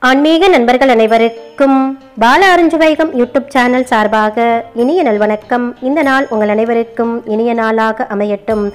ஆன்மீக நண்பர்கள் அனைவருக்கும் பால அருஞ்சுவைகம் யூடியூப் சேனல் சார்பாக இனிய நல்வணக்கம். இந்த நாள் உங்கள் அனைவருக்கும் இனிய நாளாக அமையட்டும்.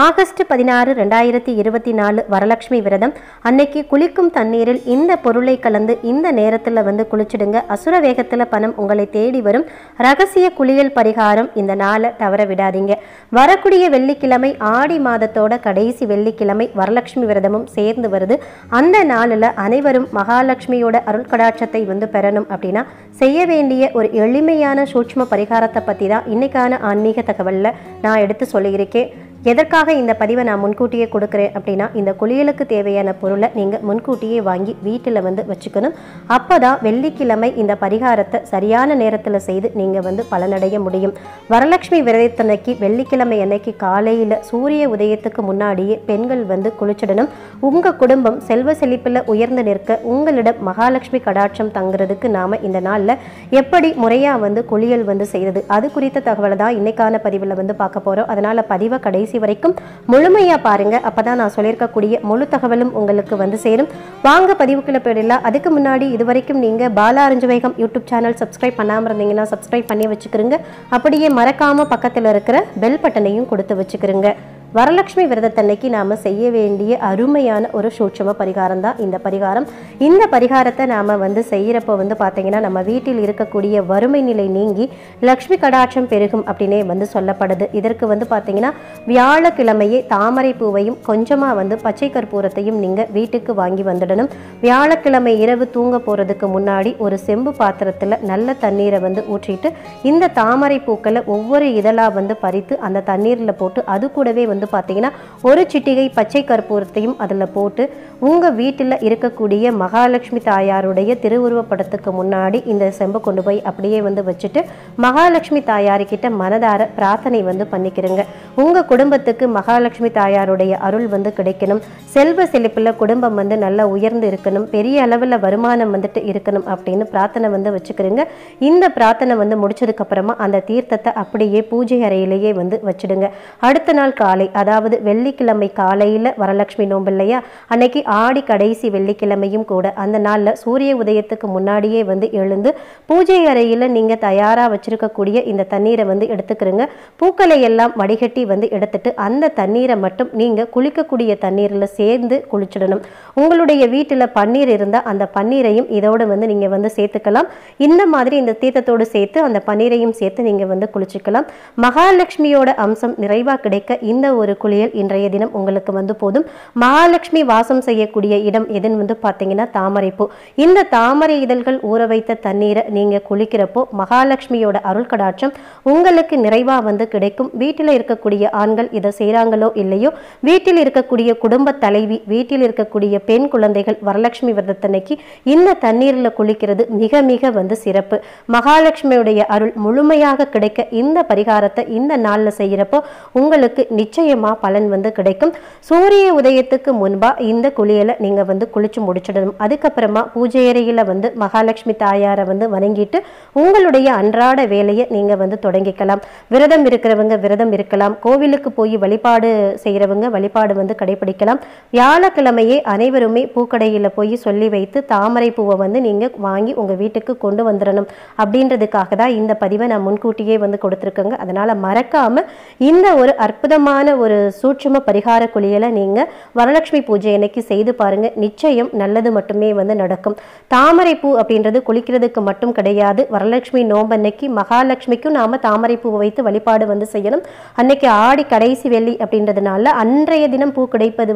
ஆகஸ்ட் 16, 2024 வரலட்சுமி விரதம் அன்னைக்கு குளிக்கும் தண்ணீரில் இந்த பொருளை கலந்து இந்த நேரத்தில் குளிச்சிடுங்க. அசுர வேகத்தில் பணம் உங்களை தேடி வரும் ரகசிய குளியல் பரிகாரம். இந்த நாளை தவற விடாதீங்க. வரக்கூடிய வெள்ளிக்கிழமை ஆடி மாதத்தோட கடைசி வெள்ளிக்கிழமை வரலட்சுமி விரதமும் சேர்ந்து வருது. அந்த நாளில் அனைவரும் மகாலட்சுமியோட அருள் கடாட்சத்தை பெறணும் அப்படின்னா செய்ய வேண்டிய ஒரு எளிமையான சூட்சும பரிகாரத்தை பற்றி தான் இன்னைக்கான ஆன்மீக தகவலில் நான் எடுத்து சொல்லியிருக்கேன். எதற்காக இந்த பதிவை நான் முன்கூட்டியே கொடுக்குறேன் அப்படின்னா, இந்த குளியலுக்கு தேவையான பொருளை நீங்கள் முன்கூட்டியே வாங்கி வீட்டில் வச்சுக்கணும். அப்போ தான் வெள்ளிக்கிழமை இந்த பரிகாரத்தை சரியான நேரத்தில் செய்து நீங்கள் பலனடைய முடியும். வரலட்சுமி விரதத்தன்னைக்கு வெள்ளிக்கிழமை அன்னைக்கு காலையில் சூரிய உதயத்துக்கு முன்னாடியே பெண்கள் குளிச்சிடணும். உங்கள் குடும்பம் செல்வ செழிப்பில் உயர்ந்து நிற்க உங்களிடம் மகாலட்சுமி கடாட்சம் தங்குறதுக்கு நாம் இந்த நாளில் எப்படி முறையாக குளியல் செய்கிறது அது குறித்த தகவலை தான் இன்னைக்கான பதிவில் பார்க்க போகிறோம். அதனால் பதிவை கடைசி வரைக்கும் முழுமையா பாருங்க. அப்பதான் நான் சொல்லியிருக்கக்கூடிய முழு தகவலும் உங்களுக்கு சேரும். வாங்க பதிவுக்குள்ள போயிடலாம். அதுக்கு முன்னாடி இதுவரைக்கும் நீங்க பால அருஞ்சுவைகம் யூடியூப் சேனல் சப்ஸ்கிரைப் பண்ணாம இருந்தீங்கன்னா சப்ஸ்கிரைப் பண்ணி வச்சுக்கிறீங்க. அப்படியே மறக்காம பக்கத்தில் இருக்கிற பெல் பட்டனையும் கொடுத்து வச்சுக்கிறீங்க. வரலட்சுமி விரதத்தன்னைக்கு நாம் செய்ய வேண்டிய அருமையான ஒரு சூட்சும பரிகாரம் தான் இந்த பரிகாரம். இந்த பரிகாரத்தை நாம் செய்கிறப்போ பார்த்தீங்கன்னா நம்ம வீட்டில் இருக்கக்கூடிய வறுமை நிலை நீங்கி லக்ஷ்மி கடாட்சம் பெருகும் அப்படின்னே சொல்லப்படுது. இதற்கு பார்த்தீங்கன்னா வியாழக்கிழமையே தாமரை பூவையும் கொஞ்சமாக பச்சை கற்பூரத்தையும் நீங்கள் வீட்டுக்கு வாங்கி வந்துடணும். வியாழக்கிழமை இரவு தூங்க போகிறதுக்கு முன்னாடி ஒரு செம்பு பாத்திரத்தில் நல்ல தண்ணீரை ஊற்றிட்டு இந்த தாமரை பூக்களை ஒவ்வொரு இதழாக பறித்து அந்த தண்ணீரில் போட்டு அது கூடவே பார்த்தீங்கன்னா ஒரு சிட்டிகை பச்சை கற்பூரத்தையும் அதில் போட்டு உங்கள் வீட்டில் இருக்கக்கூடிய மகாலட்சுமி தாயாருடைய திருவுருவப்படத்துக்கு முன்னாடி இந்த செம்பை கொண்டு போய் அப்படியே வச்சுட்டு மகாலட்சுமி தாயார்கிட்ட மனதார பிரார்த்தனை பண்ணிக்கிறங்க. உங்கள் குடும்பத்துக்கு மகாலட்சுமி தாயாருடைய அருள் கிடைக்கணும். செல்வ செழிப்பில் குடும்பம் நல்லா உயர்ந்து இருக்கணும். பெரிய அளவில் வருமானம் இருக்கணும் அப்படின்னு பிரார்த்தனை வச்சுக்கிறீங்க. இந்த பிரார்த்தனை முடிச்சதுக்கு அப்புறமா அந்த தீர்த்தத்தை அப்படியே பூஜை அறையிலேயே வச்சிடுங்க. அடுத்த நாள் காலை, அதாவது வெள்ளிக்கிழமை காலையில் வரலட்சுமி நோம்பு இல்லையா, அன்னைக்கு ஆடி கடைசி வெள்ளிக்கிழமையும் கூட அந்த நாளில் சூரிய உதயத்துக்கு முன்னாடியே எழுந்து பூஜை அறையில் நீங்கள் தயாராக வச்சிருக்கக்கூடிய இந்த தண்ணீரை எடுத்துக்கிறீங்க. பூக்களை எல்லாம் வடிகட்டி எடுத்துட்டு அந்த தண்ணீரை மட்டும் நீங்கள் குளிக்கக்கூடிய தண்ணீரில் சேர்ந்து குளிச்சிடணும். உங்களுடைய வீட்டில் பன்னீர் இருந்தால் அந்த பன்னீரையும் இதோடு நீங்கள் சேர்த்துக்கலாம். இந்த மாதிரி இந்த தீர்த்தத்தோடு சேர்த்து அந்த பன்னீரையும் சேர்த்து நீங்கள் குளிச்சுக்கலாம். மகாலட்சுமியோட அம்சம் நிறைவாக கிடைக்க இந்த ஒரு குளியல் இன்றைய தினம் உங்களுக்கு போதும். மகாலட்சுமி வாசம் செய்யக்கூடிய இடம் எதுன்னு பார்த்தீங்கன்னா தாமரைப்பூ. இந்த தாமரை இதழ்கள் ஊற வைத்த தண்ணீரை நீங்க குளிக்கிறப்போ மகாலட்சுமியோட அருள் கடாட்சம் உங்களுக்கு நிறைவா கிடைக்கும். வீட்டில் இருக்கக்கூடிய ஆண்கள் இதை செய்யறாங்களோ இல்லையோ, வீட்டில் இருக்கக்கூடிய குடும்ப தலைவி, வீட்டில் இருக்கக்கூடிய பெண் குழந்தைகள் வரலட்சுமி விரதத்தன்னைக்கு இந்த தண்ணீரில் குளிக்கிறது மிக மிக சிறப்பு. மகாலட்சுமியுடைய அருள் முழுமையாக கிடைக்க இந்த பரிகாரத்தை இந்த நாளில் செய்யறப்போ உங்களுக்கு நிச்சயமா பலன் கிடைக்கும். சூரிய உதயத்துக்கு முன்பா இந்த குளியலை நீங்க குளிச்சு முடிச்சிடணும். அதுக்கப்புறமா பூஜை அறையில மகாலட்சுமி தாயாரை வணங்கிட்டு உங்களுடைய அன்றாட வேலையை நீங்க தொடங்கிக்கலாம். விரதம் இருக்கிறவங்க விரதம் இருக்கலாம். கோவிலுக்கு போய் வழிபாடு செய்யறவங்க வழிபாடு கடைபிடிக்கலாம். வியாழக்கிழமையே அனைவருமே பூக்கடையில போய் சொல்லி வைத்து தாமரை பூவை நீங்க வாங்கி உங்க வீட்டுக்கு கொண்டு வந்துடணும். அப்படின்றதுக்காக தான் இந்த பதிவை நான் முன்கூட்டியே கொடுத்துருக்கேங்க. அதனால மறக்காம இந்த ஒரு அற்புதமான ஒரு சூட்சும பரிகார குளியலை நீங்க வரலட்சுமி பூஜை அன்னைக்கு செய்து பாருங்க. நிச்சயம் நல்லது மட்டுமே நடக்கும். தாமரை பூ அப்படின்றது குளிக்கிறதுக்கு மட்டும் கிடையாது. வரலட்சுமி நோம்பு அன்னைக்கு மகாலட்சுமிக்கும் நாம தாமரை பூவை வைத்து வழிபாடு செய்யணும். அன்னைக்கு ஆடி கடைசி வெள்ளி அப்படின்றதுனால அன்றைய தினம் பூ கிடைப்பது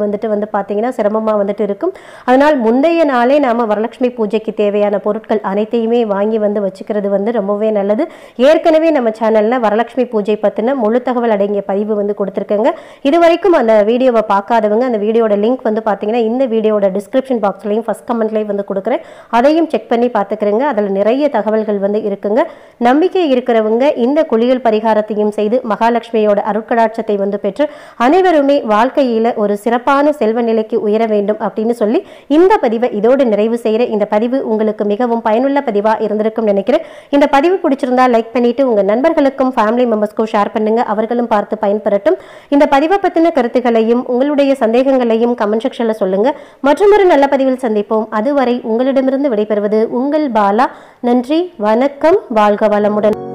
பாத்தீங்கன்னா சிரமமா இருக்கும். அதனால் முந்தைய நாளே நாம வரலட்சுமி பூஜைக்கு தேவையான பொருட்கள் அனைத்தையுமே வாங்கி வச்சுக்கிறது ரொம்பவே நல்லது. ஏற்கனவே நம்ம சேனல்ல வரலட்சுமி பூஜை பத்தின முழு தகவல் அடங்கிய பதிவு கொடுத்திருக்கேங்க. இதுவரைக்கும் அந்த வீடியோவை பார்க்காதவங்க அந்த வீடியோட லிங்க் பார்த்தீங்கன்னா இந்த வீடியோட டிஸ்கிரிப்ஷன் பாக்ஸ்லையும் ஃபர்ஸ்ட் கமெண்ட்லையும் கொடுக்குறேன். அதையும் செக் பண்ணி பார்த்துக்கிறேங்க. அதில் நிறைய தகவல்கள் இருக்குங்க. நம்பிக்கை இருக்கிறவங்க இந்த குளியல் பரிகாரத்தையும் செய்து மகாலட்சுமியோட அருட்கடாட்சத்தை பெற்று அனைவருமே வாழ்க்கையில ஒரு சிறப்பான செல்வ நிலைக்கு உயர வேண்டும் அப்படின்னு சொல்லி இந்த பதிவை இதோடு நிறைவு செய்கிற. இந்த பதிவு உங்களுக்கு மிகவும் பயனுள்ள பதிவா இருந்திருக்கும் நினைக்கிறேன். இந்த பதிவு பிடிச்சிருந்தா லைக் பண்ணிட்டு உங்க நண்பர்களுக்கும் ஃபேமிலி மெம்பர்ஸ்க்கும் ஷேர் பண்ணுங்க. அவர்களும் பார்த்து பயன்பெறட்டும். இந்த இந்த பதிவை பற்றின கருத்துக்களையும் உங்களுடைய சந்தேகங்களையும் கமெண்ட் செக்ஷனில் சொல்லுங்கள். மற்றொரு நல்ல பதிவில் சந்திப்போம். அதுவரை உங்களிடமிருந்து விடைபெறுவது உங்கள் பாலா. நன்றி, வணக்கம், வாழ்க வளமுடன்.